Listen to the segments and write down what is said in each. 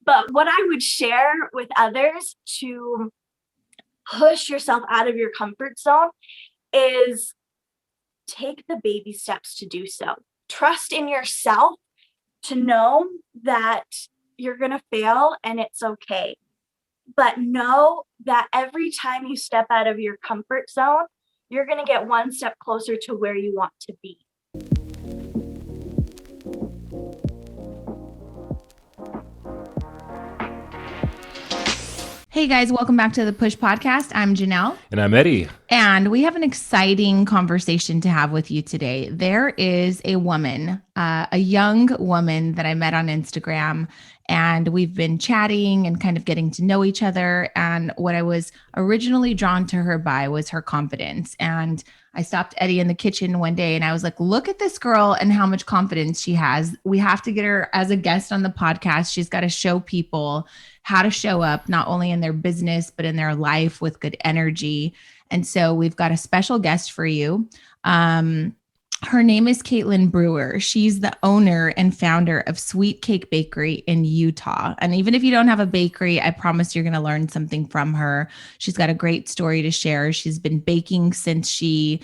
But what I would share with others to push yourself out of your comfort zone is take the baby steps to do so. Trust in yourself to know that you're going to fail and it's okay. But know that every time you step out of your comfort zone, you're going to get one step closer to where you want to be. Hey guys, welcome back to the Push Podcast. I'm Janelle. And I'm Eddie. And we have an exciting conversation to have with you today. There is a woman, a young woman that I met on Instagram, and we've been chatting and kind of getting to know each other. And what I was originally drawn to her by was her confidence. And I stopped Eddie in the kitchen one day and I was like, look at this girl and how much confidence she has. We have to get her as a guest on the podcast. She's got to show people how to show up, not only in their business, but in their life with good energy. And so we've got a special guest for you. Her name is Katelyn Brewer. She's the owner and founder of Sweet Cake Bakery in Utah. And even if you don't have a bakery, I promise you're going to learn something from her. She's got a great story to share. She's been baking since she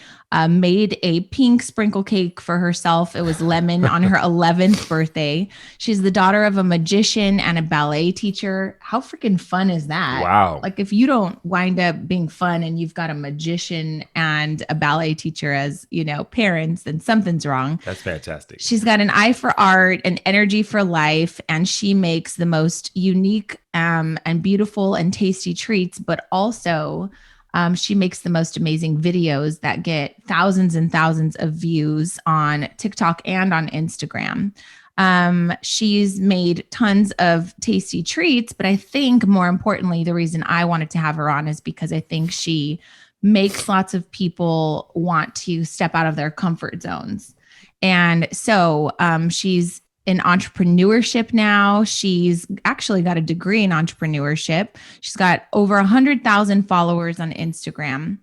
made a pink sprinkle cake for herself. It was lemon on her 11th birthday. She's the daughter of a magician and a ballet teacher. How freaking fun is that? Wow. Like if you don't wind up being fun and you've got a magician and a ballet teacher as, you know, parents, then something's wrong. That's fantastic. She's got an eye for art and energy for life, and she makes the most unique and beautiful and tasty treats, but also she makes the most amazing videos that get thousands and thousands of views on TikTok and on Instagram. She's made tons of tasty treats, but I think more importantly, the reason I wanted to have her on is because I think she makes lots of people want to step out of their comfort zones. And so she's in entrepreneurship now. She's actually got a degree in entrepreneurship. She's got over 100,000 followers on Instagram.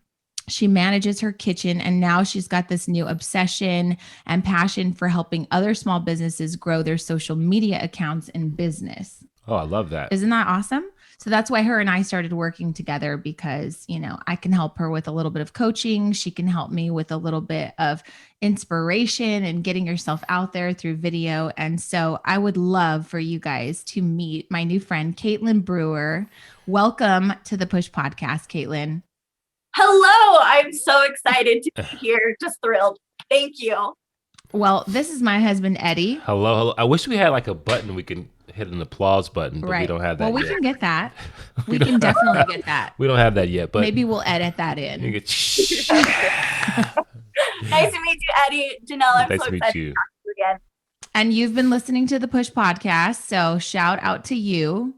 She manages her kitchen, and now she's got this new obsession and passion for helping other small businesses grow their social media accounts and business. Oh, I love that. Isn't that awesome? So that's why her and I started working together because, you know, I can help her with a little bit of coaching. She can help me with a little bit of inspiration and getting yourself out there through video. And so I would love for you guys to meet my new friend, Katelyn Brewer. Welcome to the Push Podcast, Katelyn. Hello. I'm so excited to be here. Just thrilled. Thank you. Well, this is my husband, Eddie. Hello. I wish we had like a button we can hit an applause button, but right. We don't have that yet. Well, we yet. can get that. We can definitely get that. We don't have that yet, but maybe we'll edit that in. Nice to meet you, Eddie. Janelle, I'm nice so to excited meet you. to talk to you again. And you've been listening to the Push Podcast, so shout out to you.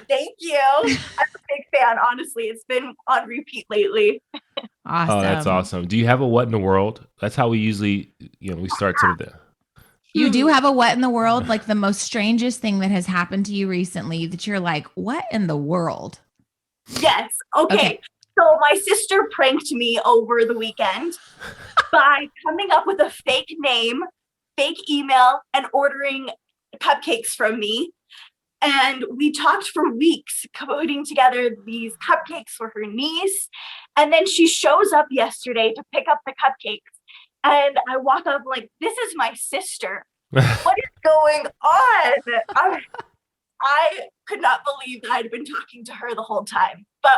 Thank you. I'm a big fan, honestly. It's been on repeat lately. Awesome. Oh, that's awesome. Do you have a what in the world? That's how we usually, we start some of the... You do have a what in the world, like the most strangest thing that has happened to you recently that you're like, what in the world? Yes. Okay. So my sister pranked me over the weekend by coming up with a fake name, fake email, and ordering cupcakes from me. And we talked for weeks putting together these cupcakes for her niece. And then she shows up yesterday to pick up the cupcakes. And I walk up like, this is my sister. What is going on? I could not believe that I'd been talking to her the whole time. But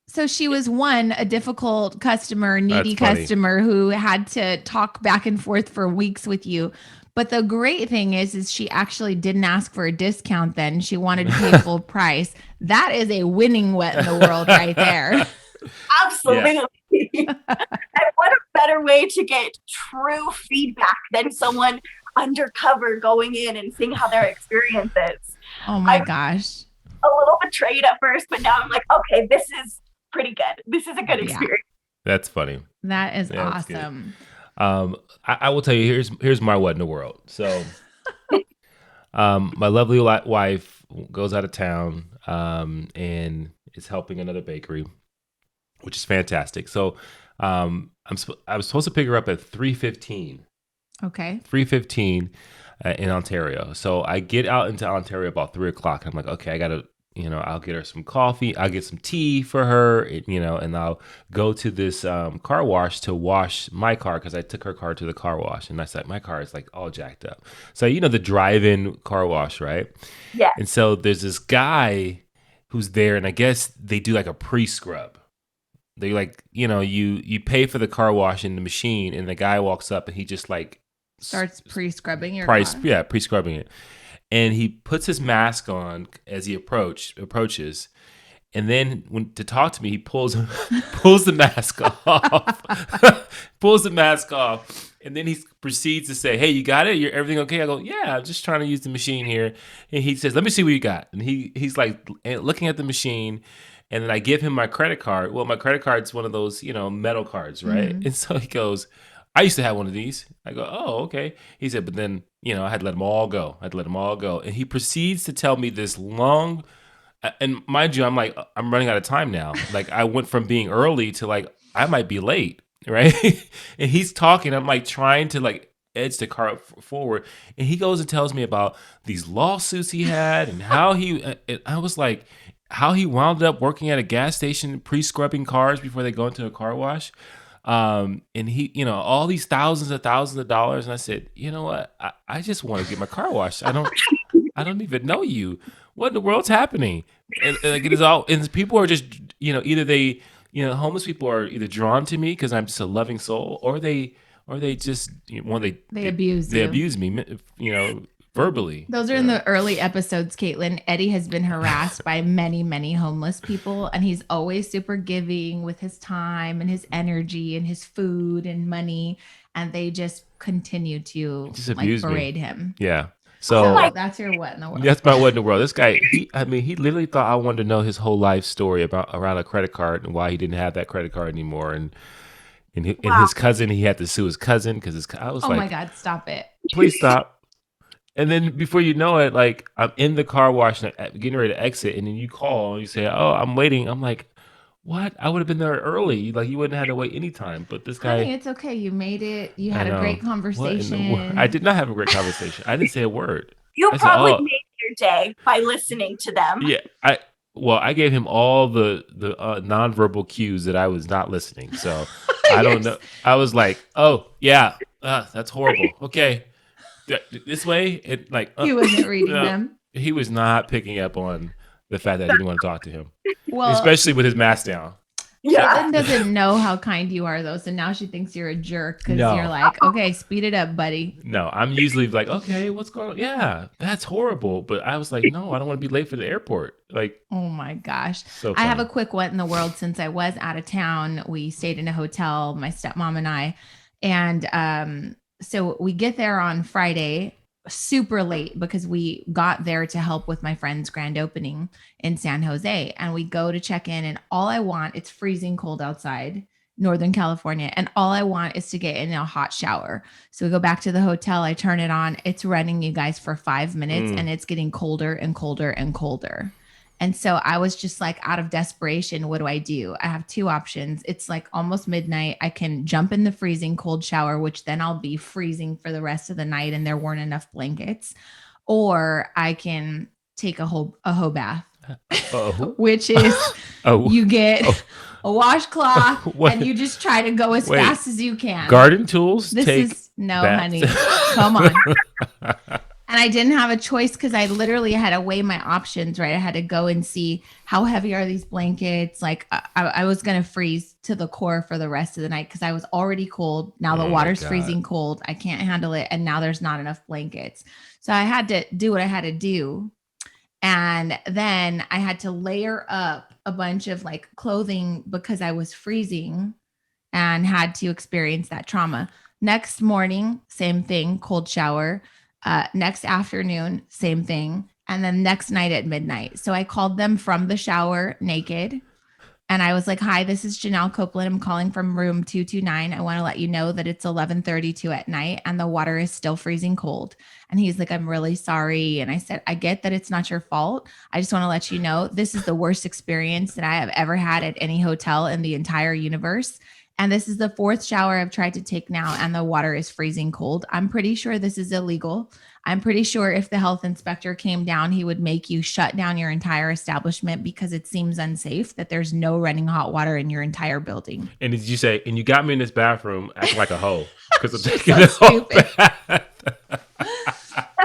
So she was a difficult customer, needy customer who had to talk back and forth for weeks with you. But the great thing is she actually didn't ask for a discount then. She wanted to pay full price. That is a winning what in the world right there. Absolutely. Yeah. And what a better way to get true feedback than someone undercover going in and seeing how their experience is. Oh my gosh. A little betrayed at first, but now I'm like, okay, this is pretty good. This is a good experience. That's funny. That is awesome. I will tell you, here's my what in the world. So my lovely wife goes out of town and is helping another bakery, which is fantastic. So I was supposed to pick her up at 3:15. Okay. 3:15. in Ontario. So I get out into Ontario about 3 o'clock. I'm like, okay, I gotta, I'll get her some coffee. I'll get some tea for her, and I'll go to this car wash to wash my car because I took her car to the car wash, and I said my car is like all jacked up. So the drive-in car wash, right? Yeah. And so there's this guy who's there, and I guess they do like a pre-scrub. They like, you pay for the car wash in the machine, and the guy walks up and he just like starts pre-scrubbing your car. Yeah, pre-scrubbing it. And he puts his mask on as he approaches. And then to talk to me, he pulls the mask off. Pulls the mask off. And then he proceeds to say, "Hey, you got it? Everything okay?" I go, "Yeah, I'm just trying to use the machine here." And he says, "Let me see what you got." And he's like looking at the machine. And then I give him my credit card. Well, my credit card's one of those, metal cards, right? Mm-hmm. And so he goes, "I used to have one of these." I go, "Oh, okay." He said, "But then, I had to let them all go. And he proceeds to tell me this long, and mind you, I'm like, I'm running out of time now. Like I went from being early to like, I might be late, right? And he's talking. I'm like trying to like edge the car forward. And he goes and tells me about these lawsuits he had and how I was like, how he wound up working at a gas station pre-scrubbing cars before they go into a car wash. And he, all these thousands of dollars. And I said, you know what? I just want to get my car washed. I don't even know you. What in the world's happening? And like it is all, and people are just, either they, homeless people are either drawn to me because I'm just a loving soul, or they just, they abuse they you. abuse me, verbally. Those are in the early episodes, Katelyn. Eddie has been harassed by many, many homeless people, and he's always super giving with his time and his energy and his food and money, and they just continue to just abuse berate him. Yeah. So that's your what in the world. That's my what in the world. This guy, he literally thought I wanted to know his whole life story around a credit card and why he didn't have that credit card anymore. And his cousin, he had to sue his cousin because I was like, "Oh my God, stop it. Please stop." And then before you know it, like I'm in the car wash, getting ready to exit, and then you call and you say, "Oh, I'm waiting." I'm like, "What? I would have been there early. Like you wouldn't have had to wait any time." But this guy, Honey, it's okay. You made it. You had a great conversation. I did not have a great conversation. I didn't say a word. You probably made your day by listening to them. Yeah, I gave him all the nonverbal cues that I was not listening. So I don't know. I was like, "Oh yeah, that's horrible." Okay. This way, he wasn't reading them. He was not picking up on the fact that I didn't want to talk to him, well, especially with his mask down. Yeah, Katelyn doesn't know how kind you are though, so now she thinks you're a jerk because you're like, "Okay, speed it up, buddy." No, I'm usually like, "Okay, what's going on?" Yeah, that's horrible. But I was like, "No, I don't want to be late for the airport." Like, oh my gosh, so I have a quick what in the world. Since I was out of town, we stayed in a hotel, my stepmom and I, and so we get there on Friday super late because we got there to help with my friend's grand opening in San Jose, and we go to check in, and all I want, it's freezing cold outside Northern California, and all I want is to get in a hot shower. So we go back to the hotel, I turn it on, it's running, you guys, for 5 minutes, and it's getting colder and colder and colder. And so I was just like, out of desperation, what do? I have two options. It's like almost midnight. I can jump in the freezing cold shower, which then I'll be freezing for the rest of the night and there weren't enough blankets. Or I can take a whole bath, which is you get a washcloth and you just try to go as fast as you can. Garden tools? Honey, come on. And I didn't have a choice because I literally had to weigh my options, right? I had to go and see how heavy are these blankets. Like I was going to freeze to the core for the rest of the night because I was already cold. Now the water's freezing cold. I can't handle it. And now there's not enough blankets. So I had to do what I had to do. And then I had to layer up a bunch of like clothing because I was freezing and had to experience that trauma. Next morning, same thing, cold shower. Next afternoon, same thing. And then next night at midnight. So I called them from the shower naked. And I was like, "Hi, this is Janelle Copeland. I'm calling from room 229. I want to let you know that it's 11:32 at night and the water is still freezing cold." And he's like, "I'm really sorry." And I said, "I get that it's not your fault. I just want to let you know this is the worst experience that I have ever had at any hotel in the entire universe. And this is the fourth shower I've tried to take now, and the water is freezing cold. I'm pretty sure this is illegal. I'm pretty sure if the health inspector came down, he would make you shut down your entire establishment because it seems unsafe that there's no running hot water in your entire building. And did you say, and you got me in this bathroom acting like a hoe because I'm taking So this whole stupid. bath.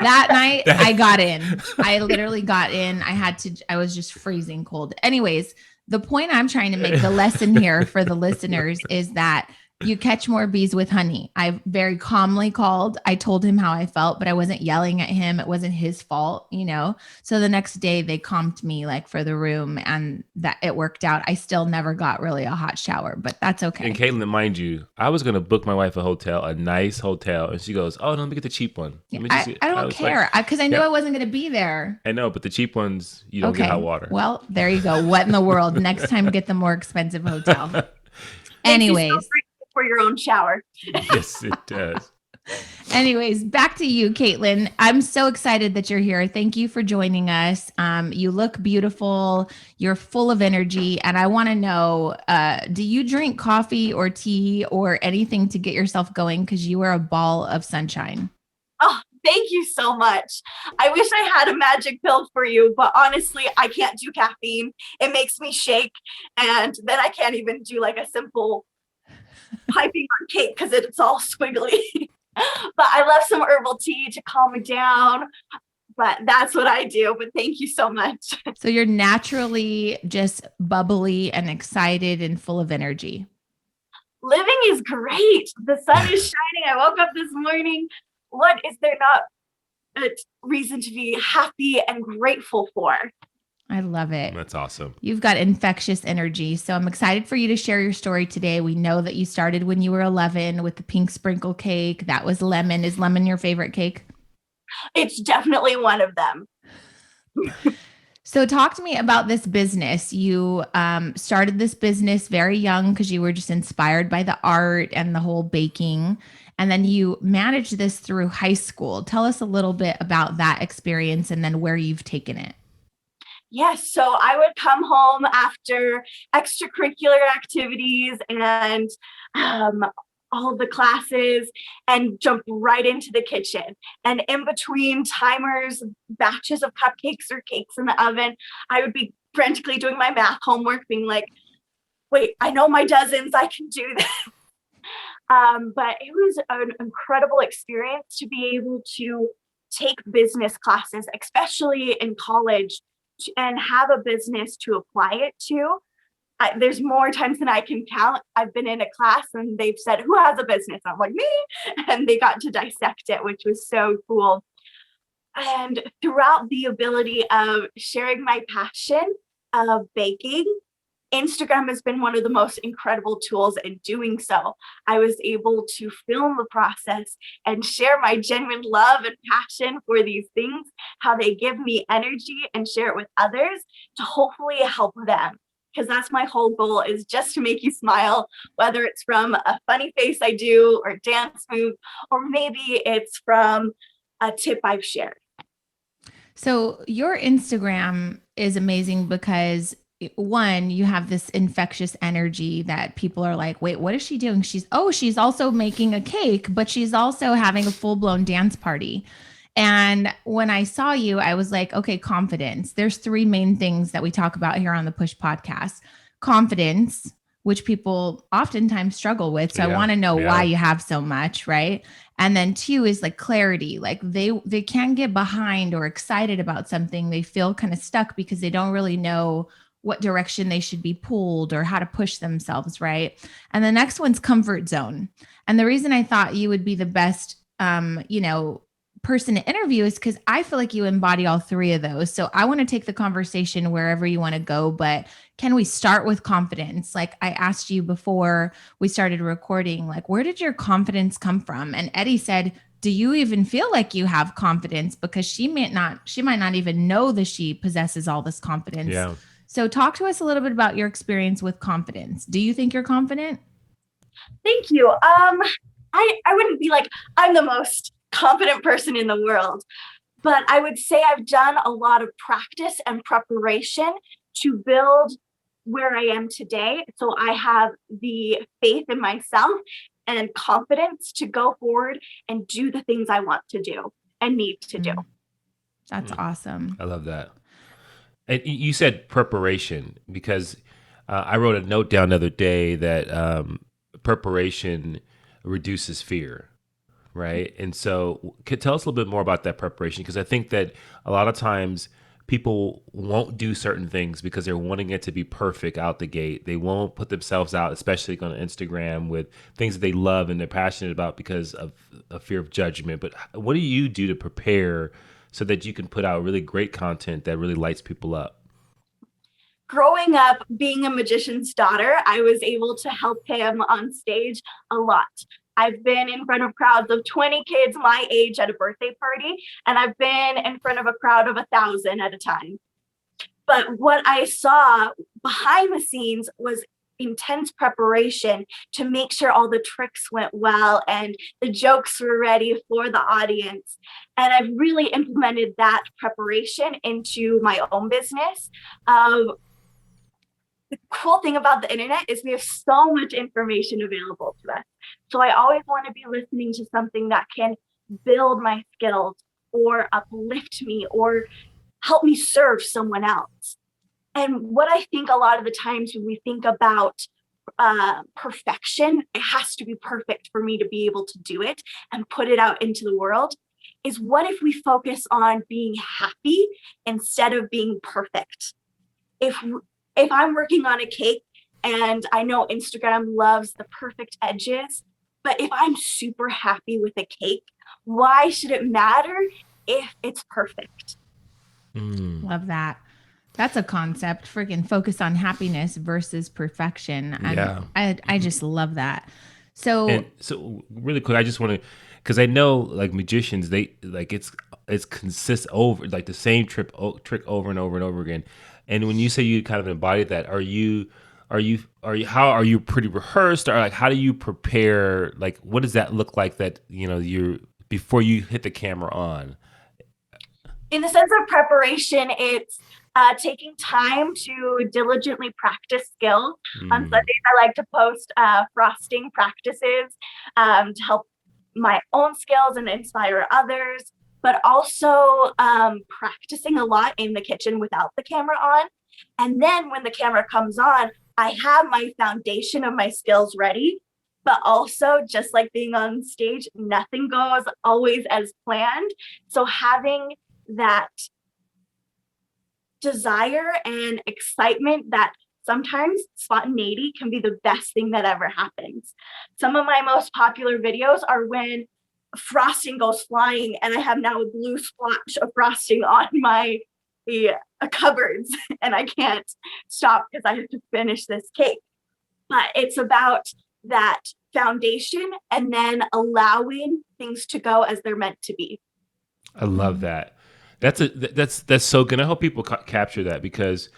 That night I got in. I literally got in. I was just freezing cold. Anyways, the point I'm trying to make, the lesson here for the listeners is that you catch more bees with honey. I very calmly called. I told him how I felt, but I wasn't yelling at him. It wasn't his fault, you know? So the next day they comped me like for the room, and that it worked out. I still never got really a hot shower, but that's okay. And Katelyn, mind you, I was going to book my wife a hotel, a nice hotel. And she goes, oh, no, let me get the cheap one. Yeah, I don't care because I knew I wasn't going to be there. I know, but the cheap ones, you don't get hot water. Well, there you go. What in the world? Next time, get the more expensive hotel. Anyways. For your own shower. Yes, it does. Anyways, back to you, Katelyn. I'm so excited that you're here. Thank you for joining us. You look beautiful. You're full of energy. And I want to know, do you drink coffee or tea or anything to get yourself going? Because you are a ball of sunshine. Oh, thank you so much. I wish I had a magic pill for you, but honestly, I can't do caffeine. It makes me shake. And then I can't even do like a simple piping on cake because it's all squiggly. But I love some herbal tea to calm me down. But that's what I do. But thank you so much. So you're naturally just bubbly and excited and full of energy. Living is great. The sun is shining. I woke up this morning. What is there not a reason to be happy and grateful for? I love it. That's awesome. You've got infectious energy. So I'm excited for you to share your story today. We know that you started when you were 11 with the pink sprinkle cake. That was lemon. Is lemon your favorite cake? It's definitely one of them. So talk to me about this business. You started this business very young because you were just inspired by the art and the whole baking. And then you managed this through high school. Tell us a little bit about that experience and then where you've taken it. Yes, so I would come home after extracurricular activities and all the classes and jump right into the kitchen. And in between timers, batches of cupcakes or cakes in the oven, I would be frantically doing my math homework, being like, wait, I know my dozens, I can do this. But it was an incredible experience to be able to take business classes, especially in college, and have a business to apply it to. There's more times than I can count. I've been in a class and they've said, who has a business? I'm like, me. And they got to dissect it, which was so cool. And throughout the ability of sharing my passion of baking, Instagram has been one of the most incredible tools in doing so. I was able to film the process and share my genuine love and passion for these things, how they give me energy, and share it with others to hopefully help them. Because that's my whole goal, is just to make you smile, whether it's from a funny face I do or dance move, or maybe it's from a tip I've shared. So your Instagram is amazing because one, you have this infectious energy that people are like, wait, what is she doing? She's also making a cake, but she's also having a full-blown dance party. And when I saw you, I was like, okay, confidence. There's three main things that we talk about here on the Push podcast. Confidence, which people oftentimes struggle with. So I want to know why you have so much, right? And then two is like clarity. Like they can't get behind or excited about something. They feel kind of stuck because they don't really know what direction they should be pulled or how to push themselves, right? And the next one's comfort zone. And the reason I thought you would be the best, person to interview is because I feel like you embody all three of those. So I want to take the conversation wherever you want to go, but can we start with confidence? Like I asked you before we started recording, like, where did your confidence come from? And Eddie said, do you even feel like you have confidence? Because she might not even know that she possesses all this confidence. Yeah. So talk to us a little bit about your experience with confidence. Do you think you're confident? Thank you. I wouldn't be like, I'm the most confident person in the world, but I would say I've done a lot of practice and preparation to build where I am today. So I have the faith in myself and confidence to go forward and do the things I want to do and need to do. That's awesome. I love that. And you said preparation, because I wrote a note down the other day that preparation reduces fear, right? And so tell us a little bit more about that preparation, because I think that a lot of times people won't do certain things because they're wanting it to be perfect out the gate. They won't put themselves out, especially on Instagram, with things that they love and they're passionate about because of a fear of judgment. But what do you do to prepare so that you can put out really great content that really lights people up? Growing up, being a magician's daughter, I was able to help him on stage a lot. I've been in front of crowds of 20 kids my age at a birthday party, and I've been in front of a crowd of 1,000 at a time. But what I saw behind the scenes was intense preparation to make sure all the tricks went well and the jokes were ready for the audience. And I've really implemented that preparation into my own business. The cool thing about the internet is we have so much information available to us. So I always want to be listening to something that can build my skills or uplift me or help me serve someone else. And what I think a lot of the times when we think about perfection, it has to be perfect for me to be able to do it and put it out into the world, is what if we focus on being happy instead of being perfect? If I'm working on a cake and I know Instagram loves the perfect edges, but if I'm super happy with a cake, why should it matter if it's perfect? Love that. That's a concept. Freaking focus on happiness versus perfection. And I just love that. So Really quick, I just want to, because I know like magicians, they like it's consists over like the same trick over and over and over again. And when you say you kind of embody that, are you how are you pretty rehearsed, or like how do you prepare? Like what does that look like that you before you hit the camera on? In the sense of preparation, it's taking time to diligently practice skills. On Sundays, I like to post frosting practices to help my own skills and inspire others, but also practicing a lot in the kitchen without the camera on. And then when the camera comes on, I have my foundation of my skills ready, but also just like being on stage, nothing goes always as planned. So having that desire and excitement that sometimes spontaneity can be the best thing that ever happens. Some of my most popular videos are when frosting goes flying and I have now a blue splotch of frosting on my cupboards and I can't stop because I have to finish this cake. But it's about that foundation and then allowing things to go as they're meant to be. I love that. That's so good. I hope people capture that, because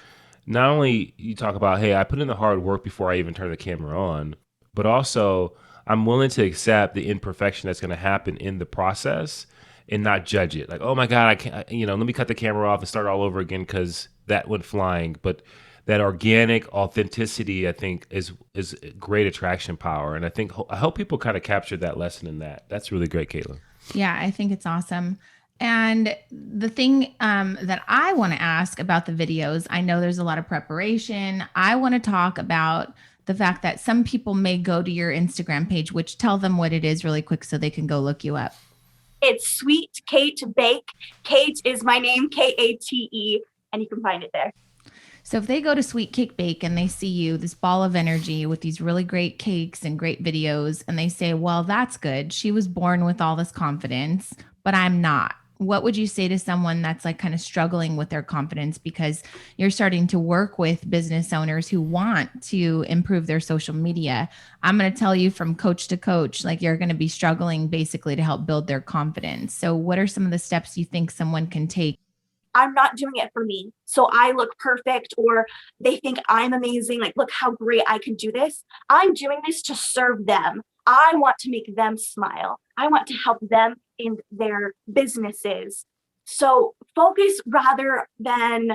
not only you talk about, hey, I put in the hard work before I even turn the camera on, but also I'm willing to accept the imperfection that's going to happen in the process and not judge it. Like, oh my God, I can't, let me cut the camera off and start all over again because that went flying. But that organic authenticity, I think, is great attraction power. And I hope people kind of capture that lesson in that. That's really great, Katelyn. Yeah, I think it's awesome. And the thing that I want to ask about the videos, I know there's a lot of preparation. I want to talk about the fact that some people may go to your Instagram page, which tell them what it is really quick so they can go look you up. It's Sweet Kate Bake. Kate is my name, Kate, and you can find it there. So if they go to Sweet Cake Bake and they see you, this ball of energy with these really great cakes and great videos, and they say, well, that's good. She was born with all this confidence, but I'm not. What would you say to someone that's like kind of struggling with their confidence, because you're starting to work with business owners who want to improve their social media? I'm going to tell you from coach to coach, like you're going to be struggling basically to help build their confidence. So what are some of the steps you think someone can take? I'm not doing it for me, so I look perfect, or they think I'm amazing. Like, look how great I can do this. I'm doing this to serve them. I want to make them smile. I want to help them in their businesses. So focus rather than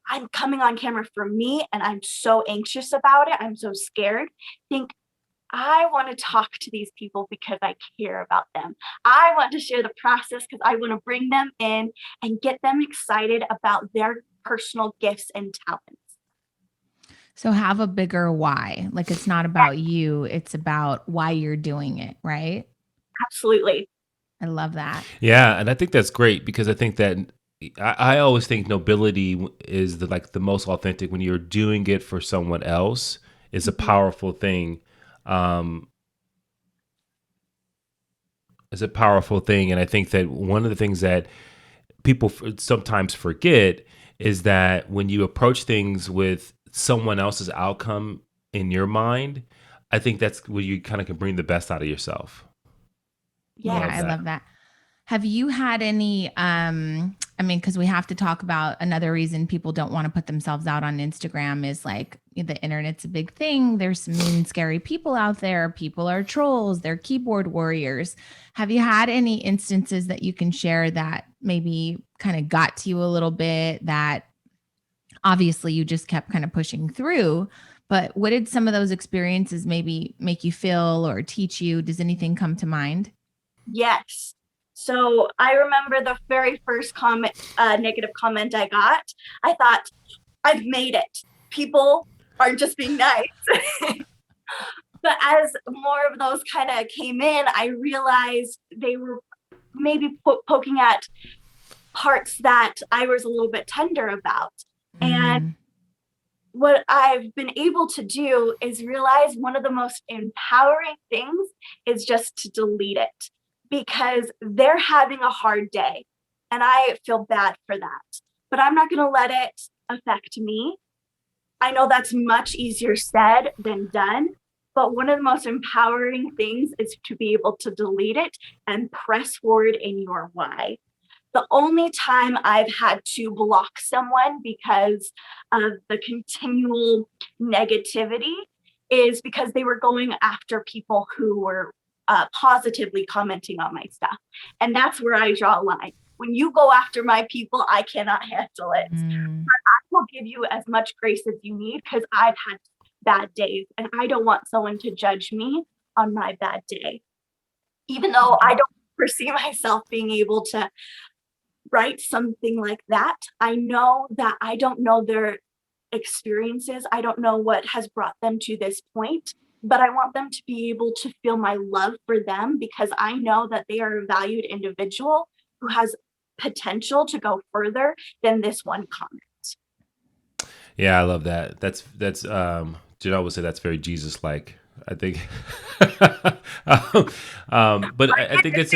I'm coming on camera for me and I'm so anxious about it. I'm so scared. Think I want to talk to these people because I care about them. I want to share the process because I want to bring them in and get them excited about their personal gifts and talents. So have a bigger why. Like it's not about you, it's about why you're doing it, right? Absolutely. I love that. Yeah, and I think that's great because I think that I always think nobility is the most authentic when you're doing it for someone else is a powerful thing. Um, it's a powerful thing, and I think that one of the things that people sometimes forget is that when you approach things with someone else's outcome in your mind, I think that's where you kind of can bring the best out of yourself. I Yes. Yeah, love I that. love that. Have you had any I mean, because we have to talk about another reason people don't want to put themselves out on Instagram is like the internet's a big thing. There's some mean, scary people out there. People are trolls, they're keyboard warriors. Have you had any instances that you can share that maybe kind of got to you a little bit that obviously you just kept kind of pushing through? But what did some of those experiences maybe make you feel or teach you? Does anything come to mind? Yes. So I remember the very first negative comment I got. I thought, I've made it. People aren't just being nice. But as more of those kind of came in, I realized they were maybe poking at parts that I was a little bit tender about. And Mm. what I've been able to do is realize one of the most empowering things is just to delete it because they're having a hard day and I feel bad for that. But I'm not going to let it affect me. I know that's much easier said than done, but one of the most empowering things is to be able to delete it and press forward in your why. The only time I've had to block someone because of the continual negativity is because they were going after people who were positively commenting on my stuff. And that's where I draw a line. When you go after my people, I cannot handle it. Mm. I will give you as much grace as you need because I've had bad days and I don't want someone to judge me on my bad day. Even though I don't foresee myself being able to write something like that, I know that I don't know their experiences. I don't know what has brought them to this point, but I want them to be able to feel my love for them because I know that they are a valued individual who has potential to go further than this one comment. Yeah, I love that. That's Janelle would say that's very Jesus like. I think, but I think it's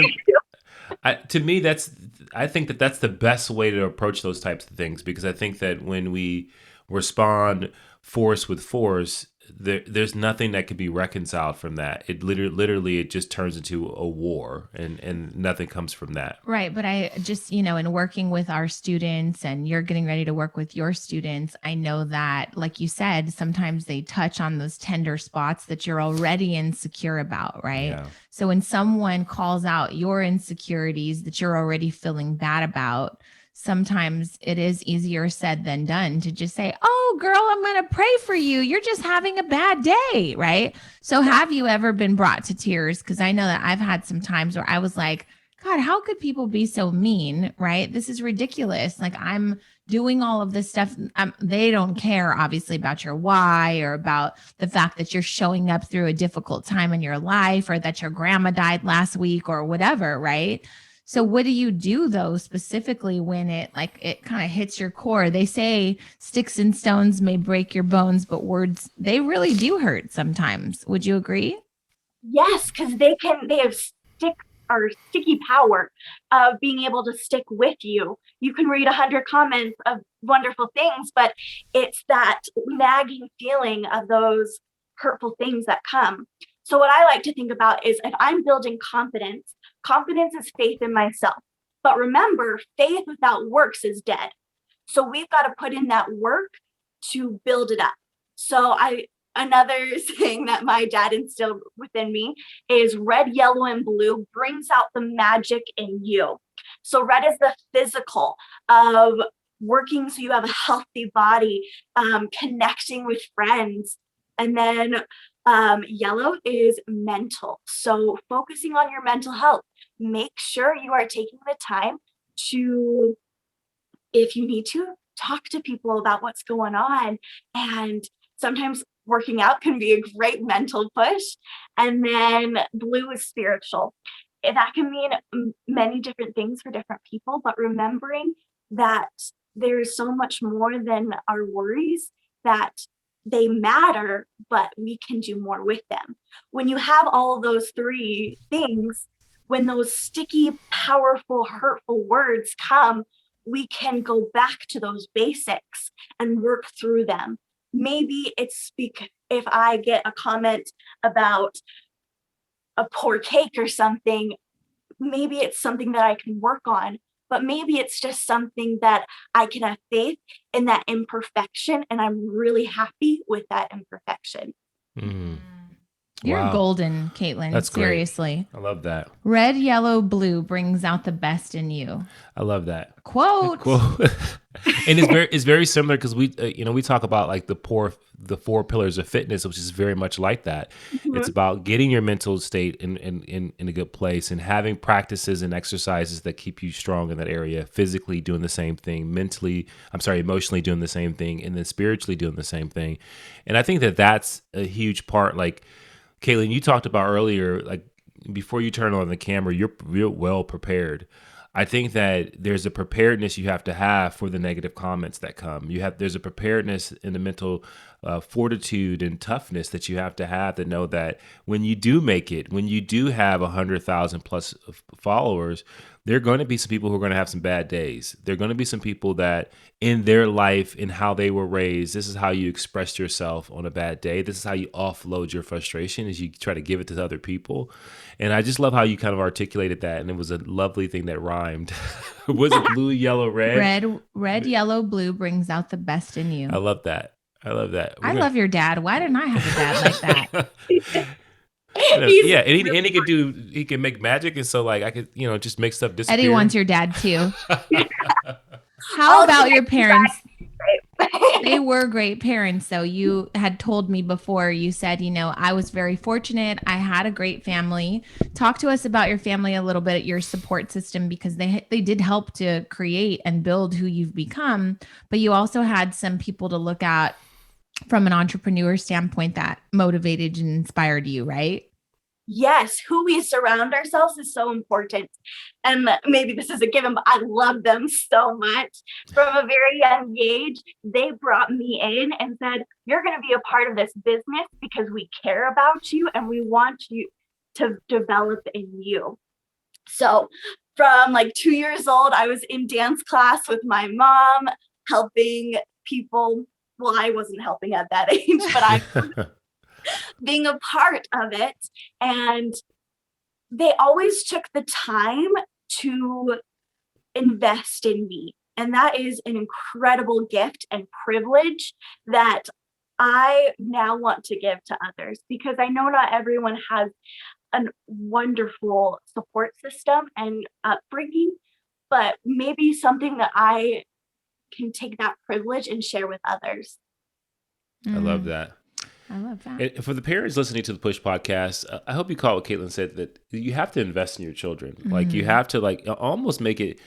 to me that's I think that that's the best way to approach those types of things because I think that when we respond force with force, there's nothing that can be reconciled from that. It literally it just turns into a war, and nothing comes from that. Right. But I just, in working with our students and you're getting ready to work with your students, I know that, like you said, sometimes they touch on those tender spots that you're already insecure about. Right. Yeah. So when someone calls out your insecurities that you're already feeling bad about, sometimes it is easier said than done to just say, "Oh, girl, I'm going to pray for you. You're just having a bad day." Right. So have you ever been brought to tears? Because I know that I've had some times where I was like, God, how could people be so mean? Right. This is ridiculous. Like I'm doing all of this stuff. They don't care, obviously, about your why or about the fact that you're showing up through a difficult time in your life or that your grandma died last week or whatever. Right. So what do you do though, specifically when it kind of hits your core? They say sticks and stones may break your bones, but words, they really do hurt sometimes. Would you agree? Yes, because they have sticky power of being able to stick with you. You can read 100 comments of wonderful things, but it's that nagging feeling of those hurtful things that come. So what I like to think about is if I'm building confidence, confidence is faith in myself. But remember, faith without works is dead. So we've got to put in that work to build it up. So another thing that my dad instilled within me is red, yellow, and blue brings out the magic in you. So red is the physical of working so you have a healthy body, connecting with friends. And then yellow is mental. So focusing on your mental health. Make sure you are taking the time to, if you need to, talk to people about what's going on. And sometimes working out can be a great mental push. And then blue is spiritual. That can mean many different things for different people, but remembering that there's so much more than our worries, that they matter, but we can do more with them. When you have all of those three things, when those sticky, powerful, hurtful words come, we can go back to those basics and work through them. Maybe it's if I get a comment about a poor cake or something, maybe it's something that I can work on, but maybe it's just something that I can have faith in that imperfection, and I'm really happy with that imperfection. Mm. You're Wow. Katelyn. That's great. Seriously. I love that. Red, yellow, blue brings out the best in you. I love that. Quote. And it's very similar because we we talk about like the 4 pillars of fitness, which is very much like that. Mm-hmm. It's about getting your mental state in a good place and having practices and exercises that keep you strong in that area, physically doing the same thing, emotionally doing the same thing, and then spiritually doing the same thing. And I think that that's a huge part. Like Katelyn, you talked about earlier, like before you turn on the camera, you're real well prepared. I think that there's a preparedness you have to have for the negative comments that come. There's a preparedness in the mental fortitude and toughness that you have to know that when you do make it, when you do have 100,000 plus followers, there are going to be some people who are going to have some bad days. There are going to be some people that in their life and how they were raised, this is how you express yourself on a bad day. This is how you offload your frustration, as you try to give it to other people. And I just love how you kind of articulated that. And it was a lovely thing that rhymed. Was it blue, yellow, red? Red, yellow, blue brings out the best in you. I love that. I love your dad. Why didn't I have a dad like that? Yeah, and he can make magic, and so like I could just make stuff disappear. Eddie wants your dad too. How about your parents? They were great parents, though. You had told me before, you said, I was very fortunate. I had a great family. Talk to us about your family a little bit, your support system, because they did help to create and build who you've become. But you also had some people to look at from an entrepreneur standpoint that motivated and inspired you, right? Yes, who we surround ourselves is so important. And maybe this is a given, but I love them so much. From a very young age, they brought me in and said, you're going to be a part of this business because we care about you and we want you to develop in you. So from like 2 years old, I was in dance class with my mom, helping people. Well, I wasn't helping at that age, but I being a part of it. And they always took the time to invest in me. And that is an incredible gift and privilege that I now want to give to others, because I know not everyone has a wonderful support system and upbringing, but maybe something that I can take that privilege and share with others. I love that. I love that. And for the parents listening to the Push podcast, I hope you caught what Katelyn said, that you have to invest in your children. Mm-hmm. Like you have to like almost make it,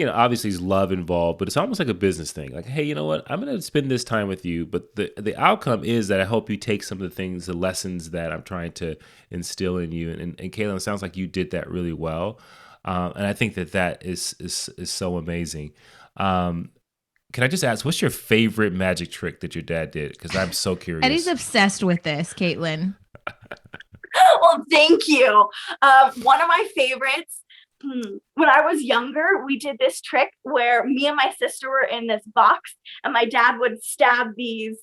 obviously there's love involved, but it's almost like a business thing. Like, hey, you know what? I'm going to spend this time with you. But the outcome is that I hope you take some of the things, the lessons that I'm trying to instill in you. And Katelyn, it sounds like you did that really well. And I think that is so amazing. Can I just ask, what's your favorite magic trick that your dad did? Because I'm so curious. Eddie's obsessed with this, Katelyn. Well, thank you. One of my favorites, when I was younger, we did this trick where me and my sister were in this box and my dad would stab these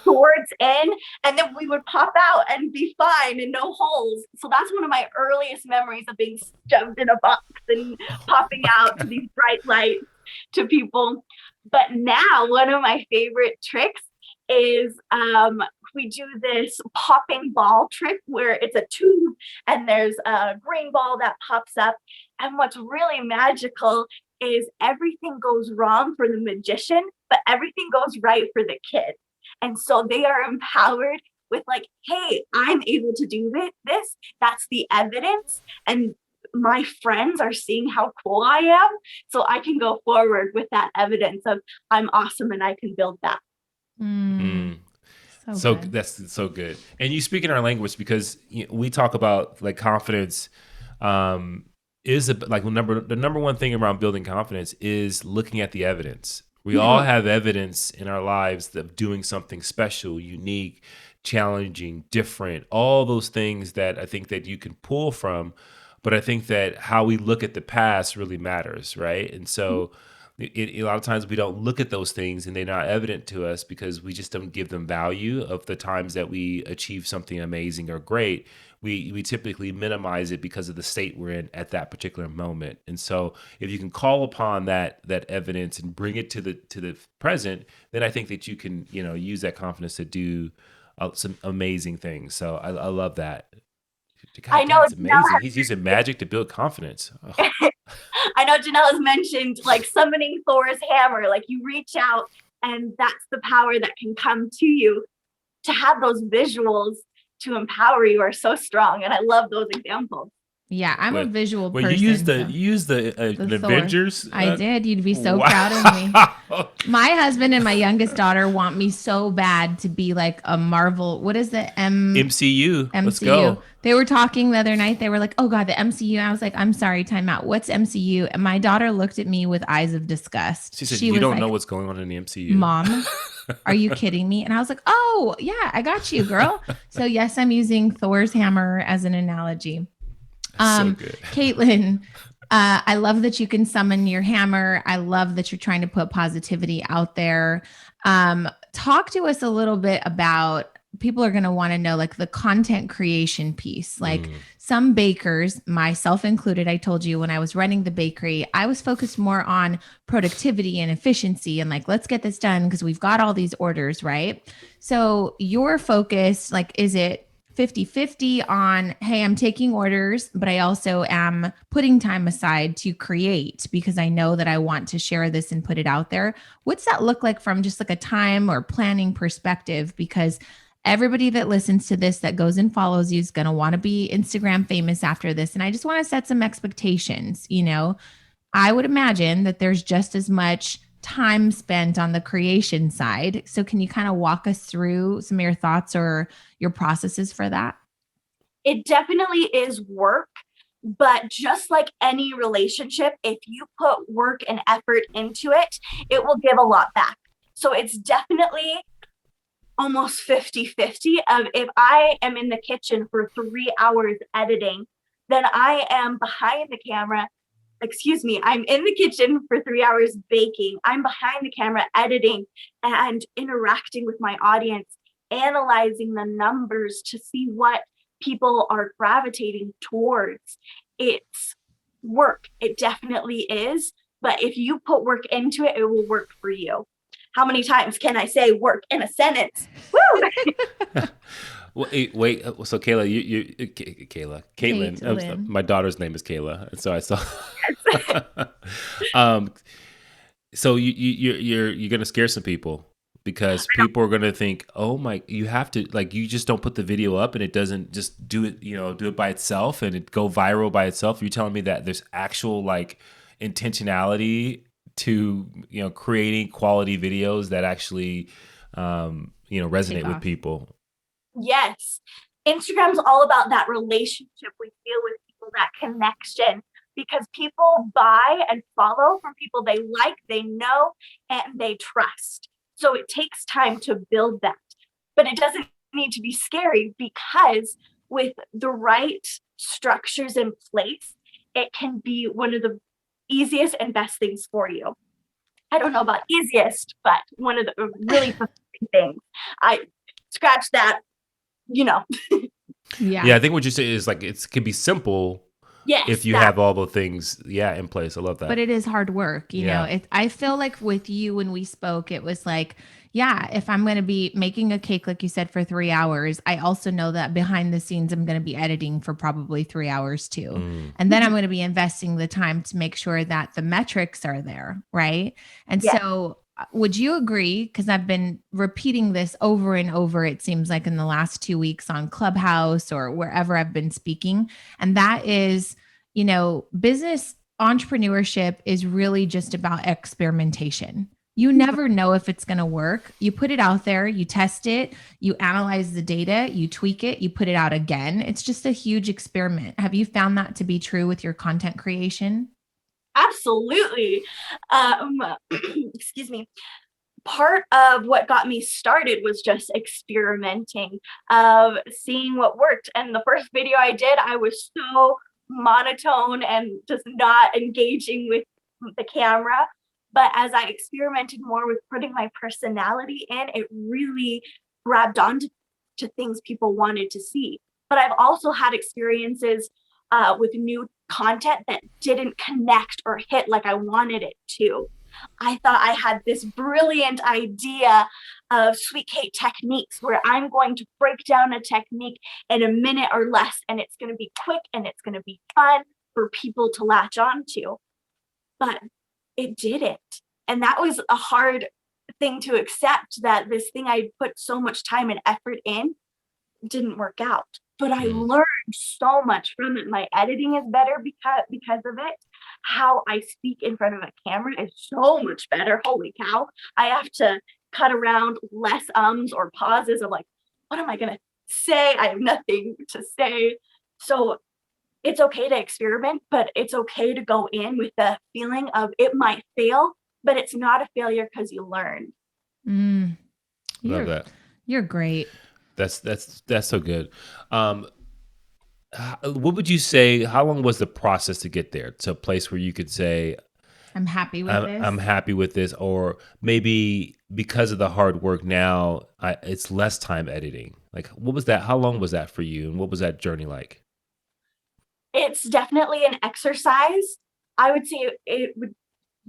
swords in, and then we would pop out and be fine and no holes. So that's one of my earliest memories of being shoved in a box and popping out to these bright lights to people. But now one of my favorite tricks is we do this popping ball trick where it's a tube and there's a green ball that pops up. And what's really magical is everything goes wrong for the magician, but everything goes right for the kid. And so they are empowered with like, hey, I'm able to do this. That's the evidence. And my friends are seeing how cool I am. So I can go forward with that evidence of I'm awesome and I can build that. So That's so good. And you speak in our language because we talk about like confidence is like the number one thing around building confidence is looking at the evidence. We all have evidence in our lives of doing something special, unique, challenging, different, all those things that I think that you can pull from. But I think that how we look at the past really matters, right? And so a lot of times we don't look at those things and they're not evident to us because we just don't give them value of the times that we achieve something amazing or great. We typically minimize it because of the state we're in at that particular moment. And so if you can call upon that evidence and bring it to the present, then I think that you can, use that confidence to do some amazing things. So I love that. God, I know it's amazing. He's using magic to build confidence. I know Janelle has mentioned like summoning Thor's hammer, like you reach out and that's the power that can come to you. To have those visuals to empower you are so strong. And I love those examples. Yeah, I'm a visual person. You used the Avengers? I did. You'd be so proud of me. My husband and my youngest daughter want me so bad to be like a Marvel. What is the MCU? Let's go. They were talking the other night. They were like, oh God, the MCU. I was like, I'm sorry, time out. What's MCU? And my daughter looked at me with eyes of disgust. She said, you don't know what's going on in the MCU. Mom, are you kidding me? And I was like, oh yeah, I got you, girl. So yes, I'm using Thor's hammer as an analogy. So good. Katelyn, I love that you can summon your hammer. I love that you're trying to put positivity out there. Talk to us a little bit about, people are going to want to know like the content creation piece. Like some bakers, myself included, I told you when I was running the bakery, I was focused more on productivity and efficiency and like, let's get this done because we've got all these orders, right? So your focus, like, is it 50-50 on, hey, I'm taking orders, but I also am putting time aside to create because I know that I want to share this and put it out there. What's that look like from just like a time or planning perspective? Because everybody that listens to this, that goes and follows you, is going to want to be Instagram famous after this. And I just want to set some expectations. I would imagine that there's just as much time spent on the creation side. So can you kind of walk us through some of your thoughts or your processes for that? It definitely is work, but just like any relationship, if you put work and effort into it, it will give a lot back. So it's definitely almost 50-50 of if I am in the kitchen for 3 hours editing, then I am behind the camera. I'm in the kitchen for 3 hours baking. I'm behind the camera editing and interacting with my audience, analyzing the numbers to see what people are gravitating towards. It's work. It definitely is. But if you put work into it, it will work for you. How many times can I say work in a sentence? Woo! Wait. So Katelyn. My daughter's name is Kayla, and so I saw. So you're gonna scare some people because people are gonna think, oh my, you have to like, you just don't put the video up and it doesn't just do it by itself and it go viral by itself. You're telling me that there's actual like intentionality to creating quality videos that actually resonate with people. Yes. Instagram's all about that relationship we feel with people, that connection, because people buy and follow from people they like, they know, and they trust. So it takes time to build that, but it doesn't need to be scary because with the right structures in place, it can be one of the easiest and best things for you. I don't know about easiest, but one of the really fulfilling things. I scratch that. Yeah, I think what you say is like it can be simple, Yes, if you that. have all the things, in place. I love that. But it is hard work, you know. Yeah. I feel like with you when we spoke, it was like, yeah, if I'm going to be making a cake, like you said, for 3 hours, I also know that behind the scenes, I'm going to be editing for probably 3 hours too. Mm. And then I'm going to be investing the time to make sure that the metrics are there. Right. And Yes. so would you agree? Because I've been repeating this over and over, it seems like in the last 2 weeks on Clubhouse or wherever I've been speaking. And that is, you know, business entrepreneurship is really just about experimentation. You never know if it's going to work. You put it out there, you test it, you analyze the data, you tweak it, you put it out again. It's just a huge experiment. Have you found that to be true with your content creation? Absolutely. Excuse me. Part of what got me started was just experimenting, of seeing what worked. And the first video I did, I was so monotone and just not engaging with the camera. But as I experimented more with putting my personality in, it really grabbed onto to things people wanted to see. But I've also had experiences with new content that didn't connect or hit like I wanted it to. I thought I had this brilliant idea of sweet cake techniques where I'm going to break down a technique in a minute or less, and it's going to be quick and it's going to be fun for people to latch on to. But it didn't. And that was a hard thing to accept, that this thing I put so much time and effort in didn't work out. But I learned so much from it. My editing is better because of it. How I speak in front of a camera is so much better. Holy cow. I have to cut around less ums or pauses of like, what am I going to say? I have nothing to say. So it's okay to experiment, but it's okay to go in with the feeling of it might fail, but it's not a failure because you learned. Love that. You're great. That's so good. What would you say? How long was the process to get there to a place where you could say, I'm happy with this. I'm happy with this, or maybe because of the hard work now, it's less time editing. Like, what was that? How long was that for you, and what was that journey like? It's definitely an exercise. I would say it would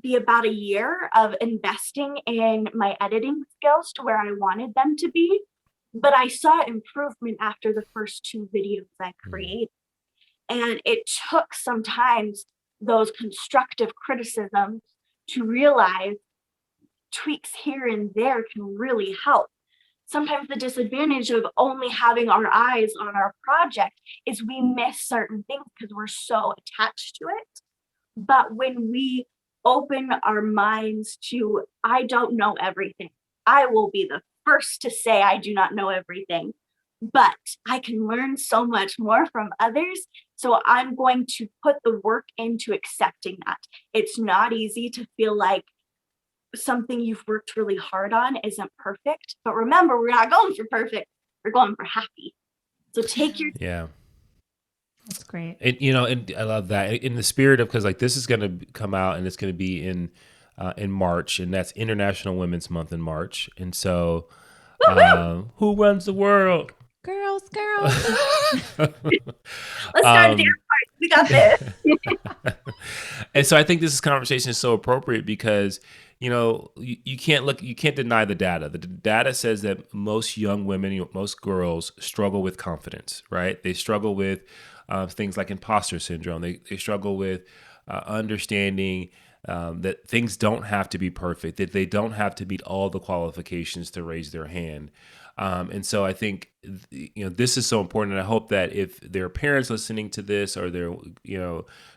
be about a year of investing in my editing skills to where I wanted them to be. But I saw improvement after the first 2 videos I created. And it took sometimes those constructive criticisms to realize tweaks here and there can really help. Sometimes the disadvantage of only having our eyes on our project is we miss certain things because we're so attached to it. But when we open our minds to, I don't know everything, I will be the first to say I do not know everything, but I can learn so much more from others. So I'm going to put the work into accepting that. It's not easy to feel like something you've worked really hard on isn't perfect. But remember, we're not going for perfect. We're going for happy. So take your That's great. And I love that in the spirit of, because like this is going to come out and it's going to be in March, and that's International Women's Month in March. And so, who runs the world? Girls. Let's start a dance party. We got this. And so I think this conversation is so appropriate because, you can't deny the data. The data says that most young women, most girls struggle with confidence, right? They struggle with things like imposter syndrome. They struggle with understanding that things don't have to be perfect, that they don't have to meet all the qualifications to raise their hand. And so I think, this is so important. And I hope that if there are parents listening to this, or there,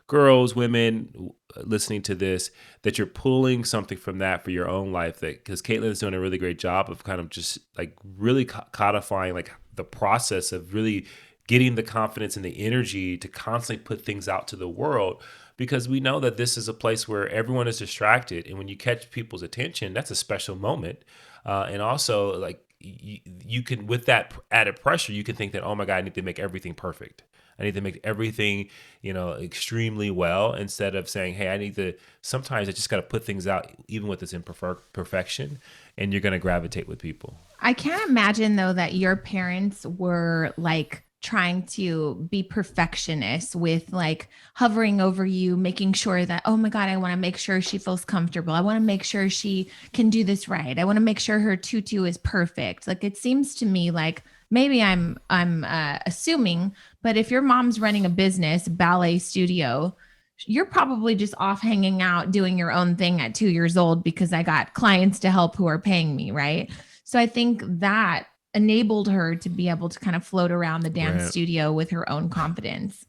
girls, women listening to this, that you're pulling something from that for your own life, because Katelyn is doing a really great job of kind of just like really codifying like the process of really getting the confidence and the energy to constantly put things out to the world, because we know that this is a place where everyone is distracted. And when you catch people's attention, that's a special moment. And also, like, you can, with that added pressure, you can think that, oh my God, I need to make everything perfect. I need to make everything, extremely well, instead of saying, hey, sometimes I just got to put things out, even with its imperfection, and you're going to gravitate with people. I can't imagine though that your parents were like trying to be perfectionists with like hovering over you, making sure that, oh my God, I want to make sure she feels comfortable. I want to make sure she can do this right. I want to make sure her tutu is perfect. Like it seems to me like maybe I'm assuming, but if your mom's running a business, ballet studio, you're probably just off hanging out doing your own thing at 2 years old because I got clients to help who are paying me, right? So I think that enabled her to be able to kind of float around the dance studio with her own confidence.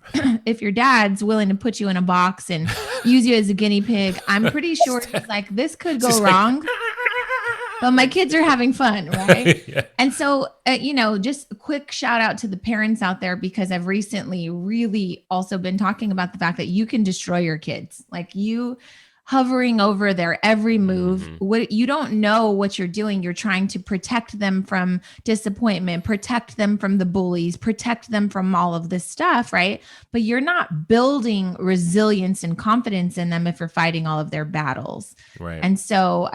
If your dad's willing to put you in a box and use you as a guinea pig, I'm pretty sure he's like, this could go wrong. But my kids are having fun, right? Yeah. And so, just a quick shout out to the parents out there, because I've recently really also been talking about the fact that you can destroy your kids. Like you hovering over their every move. What you don't know what you're doing. You're trying to protect them from disappointment, protect them from the bullies, protect them from all of this stuff, right? But you're not building resilience and confidence in them if you're fighting all of their battles. Right. And so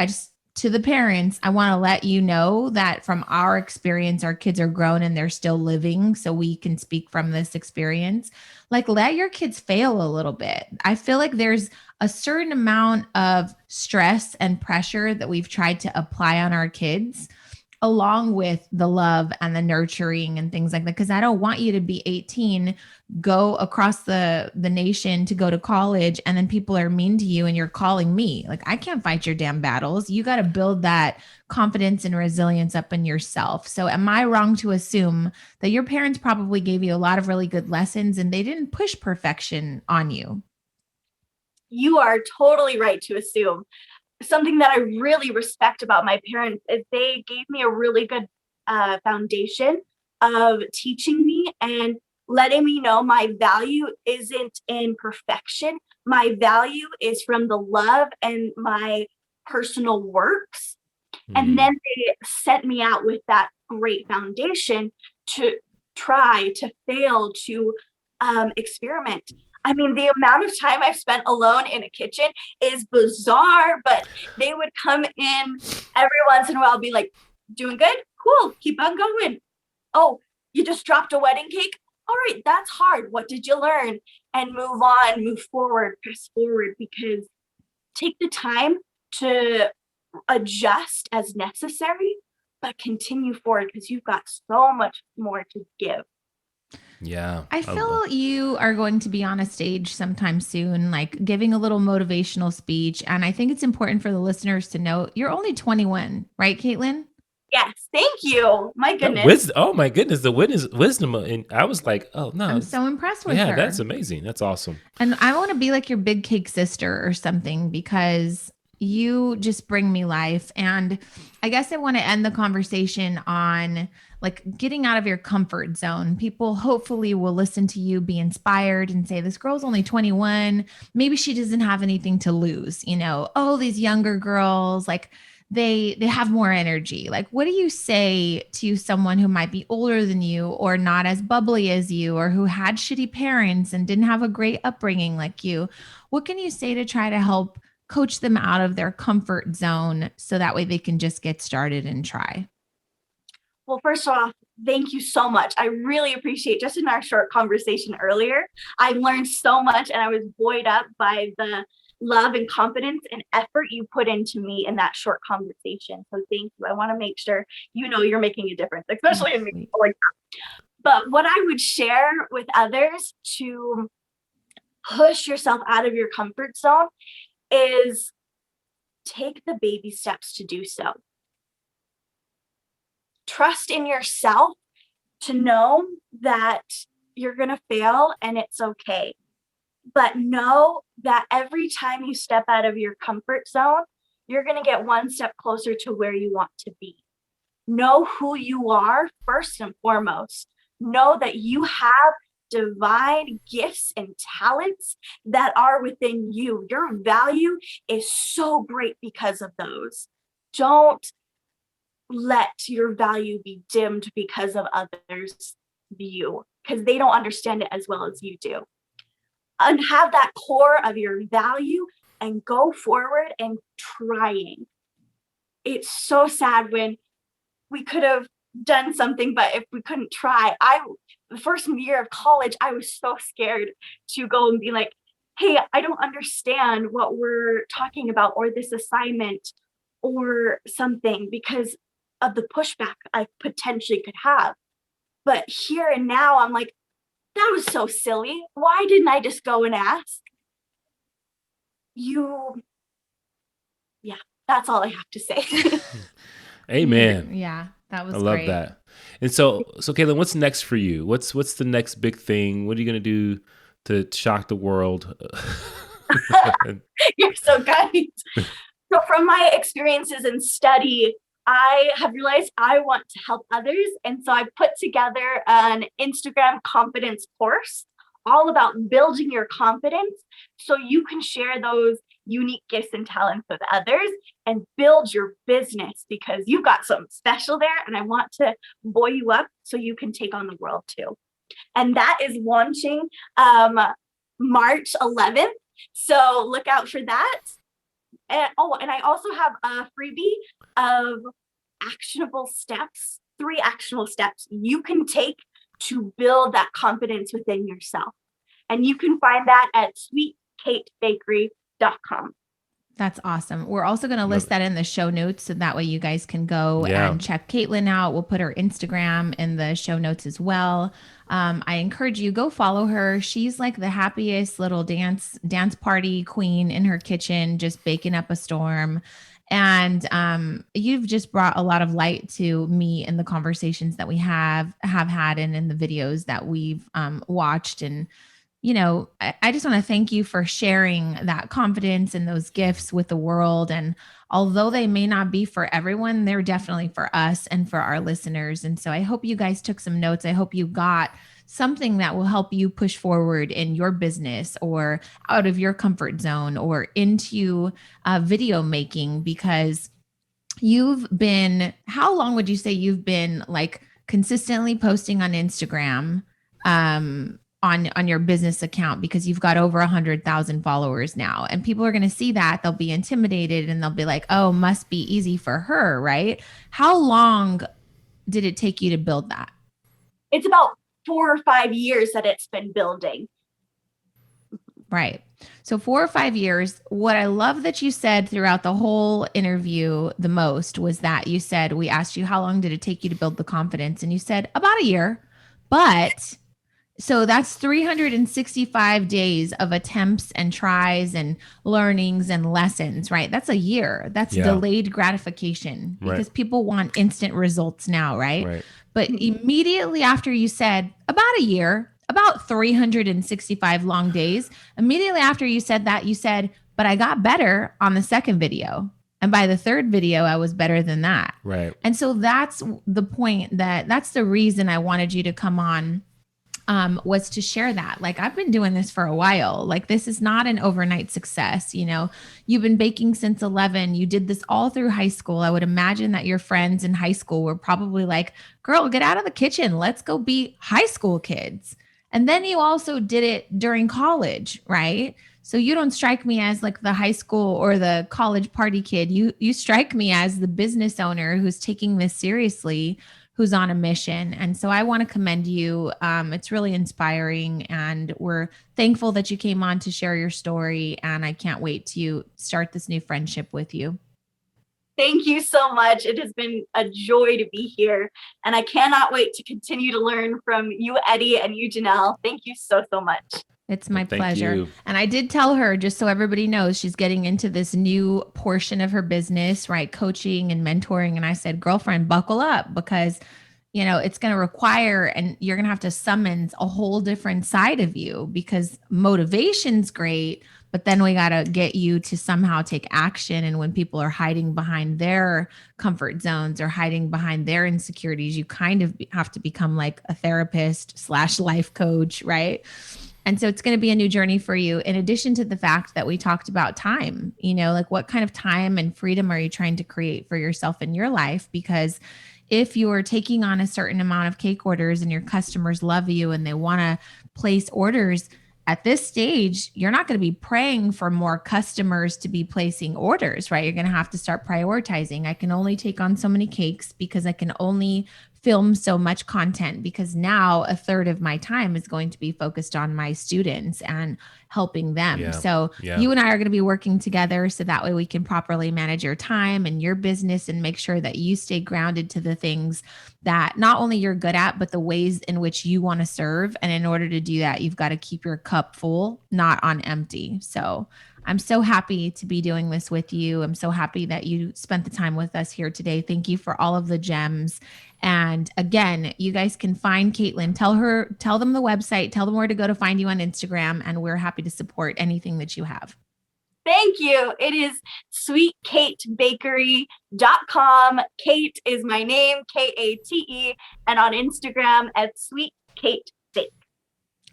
to the parents, I want to let you know that from our experience, our kids are grown and they're still living. So we can speak from this experience. Like, let your kids fail a little bit. I feel like there's a certain amount of stress and pressure that we've tried to apply on our kids, along with the love and the nurturing and things like that. Because I don't want you to be 18, go across the nation to go to college, and then people are mean to you and you're calling me. Like, I can't fight your damn battles. You got to build that confidence and resilience up in yourself. So am I wrong to assume that your parents probably gave you a lot of really good lessons and they didn't push perfection on you? You are totally right to assume. Something that I really respect about my parents is they gave me a really good foundation of teaching me and letting me know my value isn't in perfection. My value is from the love and my personal works. And then they sent me out with that great foundation to try, to fail, to experiment. I mean, the amount of time I've spent alone in a kitchen is bizarre, but they would come in every once in a while, be like, doing good? Cool, keep on going. Oh, you just dropped a wedding cake? All right, that's hard. What did you learn? And move on, move forward, press forward, because take the time to adjust as necessary, but continue forward because you've got so much more to give. Yeah. I feel you are going to be on a stage sometime soon, like giving a little motivational speech. And I think it's important for the listeners to know you're only 21, right, Katelyn? Yes, thank you. My goodness. Oh my goodness, the wisdom. And I was like, oh no. I'm so impressed with her. Yeah, that's amazing. That's awesome. And I want to be like your big cake sister or something, because you just bring me life. And I guess I want to end the conversation on like getting out of your comfort zone. People hopefully will listen to you, be inspired, and say, this girl's only 21. Maybe she doesn't have anything to lose. Oh, these younger girls, like they have more energy. Like, what do you say to someone who might be older than you or not as bubbly as you, or who had shitty parents and didn't have a great upbringing like you? What can you say to try to help coach them out of their comfort zone so that way they can just get started and try? Well, first off, thank you so much. I really appreciate, just in our short conversation earlier, I learned so much and I was buoyed up by the love and confidence and effort you put into me in that short conversation. So thank you. I want to make sure you're making a difference, especially in me like that. But what I would share with others to push yourself out of your comfort zone is take the baby steps to do so. Trust in yourself to know that you're going to fail and it's okay. But know that every time you step out of your comfort zone, you're going to get one step closer to where you want to be. Know who you are first and foremost. Know that you have divine gifts and talents that are within you. Your value is so great because of those. Don't let your value be dimmed because of others' view, because they don't understand it as well as you do. And have that core of your value and go forward and trying. It's so sad when we could have done something, but if we couldn't try, the first year of college, I was so scared to go and be like, hey, I don't understand what we're talking about or this assignment or something because of the pushback I potentially could have. But here and now, I'm like, that was so silly. Why didn't I just go and ask? Yeah, that's all I have to say. Amen. Yeah, that was I love great. that. And so Katelyn, what's next for you? What's the next big thing? What are you going to do to shock the world? You're so kind. So from my experiences in study, I have realized I want to help others. And so I put together an Instagram confidence course all about building your confidence so you can share those unique gifts and talents with others and build your business because you've got something special there. And I want to buoy you up so you can take on the world too. And that is launching March 11th. So look out for that. And I also have a freebie of actionable steps, 3 actionable steps you can take to build that confidence within yourself. And you can find that at sweetkatebakery.com. That's awesome. We're also going to list that in the show notes. So that way you guys can go and check Katelyn out. We'll put her Instagram in the show notes as well. I encourage you, go follow her. She's like the happiest little dance party queen in her kitchen, just baking up a storm. And you've just brought a lot of light to me in the conversations that we have had and in the videos that we've watched. And I just want to thank you for sharing that confidence and those gifts with the world. And although they may not be for everyone, they're definitely for us and for our listeners. And so I hope you guys took some notes. I hope you got something that will help you push forward in your business or out of your comfort zone or into video making, because how long would you say you've been like consistently posting on Instagram? On your business account, because you've got over 100,000 followers now, and people are going to see that, they'll be intimidated and they'll be like, oh, must be easy for her, right? How long did it take you to build that? It's about 4 or 5 years that it's been building. Right. So 4 or 5 years. What I love that you said throughout the whole interview the most was that you said, we asked you, how long did it take you to build the confidence? And you said about a year, but so that's 365 days of attempts and tries and learnings and lessons, right? That's a year. That's delayed gratification because people want instant results now, right? But immediately after you said about a year, about 365 long days, immediately after you said that, you said, but I got better on the second video. And by the third video, I was better than that. Right. And so that's the point, that's the reason I wanted you to come on. Was to share that. Like, I've been doing this for a while. Like, this is not an overnight success. You've been baking since 11. You did this all through high school. I would imagine that your friends in high school were probably like, girl, get out of the kitchen. Let's go be high school kids. And then you also did it during college, right? So you don't strike me as like the high school or the college party kid. You strike me as the business owner who's taking this seriously, who's on a mission. And so I want to commend you. It's really inspiring, and we're thankful that you came on to share your story. And I can't wait to start this new friendship with you. Thank you so much. It has been a joy to be here. And I cannot wait to continue to learn from you, Eddie, and you, Janelle. Thank you so, so much. It's my pleasure. And I did tell her, just so everybody knows, she's getting into this new portion of her business, right? Coaching and mentoring. And I said, girlfriend, buckle up, because it's going to require, and you're going to have to summon a whole different side of you, because motivation's great, but then we got to get you to somehow take action. And when people are hiding behind their comfort zones or hiding behind their insecurities, you kind of have to become like a therapist / life coach, right? And so it's going to be a new journey for you, in addition to the fact that we talked about time, like what kind of time and freedom are you trying to create for yourself in your life? Because if you're taking on a certain amount of cake orders and your customers love you and they want to place orders at this stage, you're not going to be praying for more customers to be placing orders, right? You're going to have to start prioritizing. I can only take on so many cakes because I can only film so much content, because now a third of my time is going to be focused on my students and helping them. Yeah. So Yeah. you and I are going to be working together so that way we can properly manage your time and your business and make sure that you stay grounded to the things that not only you're good at, but the ways in which you want to serve. And in order to do that, you've got to keep your cup full, not on empty. So I'm so happy to be doing this with you. I'm so happy that you spent the time with us here today. Thank you for all of the gems. And again, you guys can find Katelyn. Tell them the website, tell them where to go to find you on Instagram, and we're happy to support anything that you have. Thank you. It is sweetkatebakery.com. Kate is my name, Kate, and on Instagram at sweetkatebake.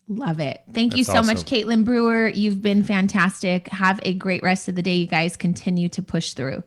Love it. Thank you That's so awesome. much, Katelyn Brewer. You've been fantastic. Have a great rest of the day. You guys continue to push through.